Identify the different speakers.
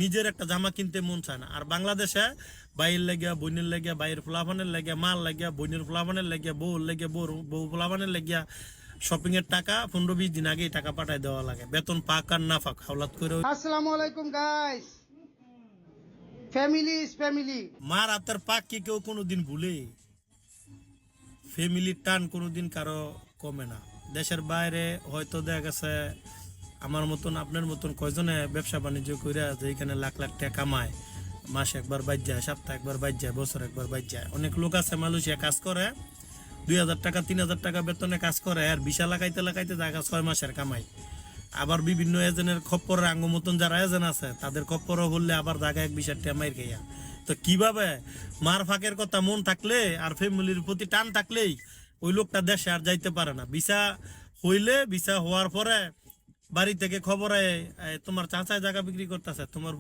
Speaker 1: নিজের একটা জামা কিনতে মন চায় না। আর বাংলাদেশে বাইরের লাগিয়া বইনের লাগিয়া, বাইরের ফোলাফানের লাগিয়া, মাল লাগিয়া, বইনের ফোলাফানের লাগিয়া, বউর লাগিয়া, বউ ফোলাফানের লাগিয়া শপিং এর টাকা 15-20 দিন আগেই টাকা পাঠায় দেওয়া লাগে, বেতন পাক আর না পাক হাওলাত করে।
Speaker 2: আসসালামু আলাইকুম গাইস, ফ্যামিলি ইজ ফ্যামিলি।
Speaker 1: মার হাতের পাক কি কেউ কোনোদিন ভুলে? ফ্যামিলির টান কোনোদিন কারো কমে না। দেশের বাইরে হয়তো দেখা গেছে আমার মতন আপনার মতন কয়জনে ব্যবসা বাণিজ্য করে যেখানে লাখ লাখ টাকা কামায়, মাসে একবার বাইর যায়, সপ্তাহে একবার বাইর যায়, বছর একবার বাইর যায়। অনেক লোক আছে মালয়েশিয়া কাজ করে, 2,000 টাকা 3,000 টাকা বেতনে কাজ করে, আর ভিসা লাগাইতে লাগাইতে দেখা 6 মাসের কামাই। আবার বিভিন্ন এজেন্টের খপ্পরের আঙ্গ মতন যারা এজেন্ট আছে তাদের খপ্পরও বললে আবার জায়গায় 1-20 টাকা মাইর খাইয়া। তো কিভাবে মার ফাঁকের কথা মন থাকলে আর ফ্যামিলির প্রতি টান থাকলেই ওই লোকটা দেশে আর যাইতে পারে না। ভিসা হইলে, ভিসা হওয়ার পরে বাড়ি থেকে খবর আয়, তোমার চাচায় জায়গা বিক্রি করতেছে, তোমার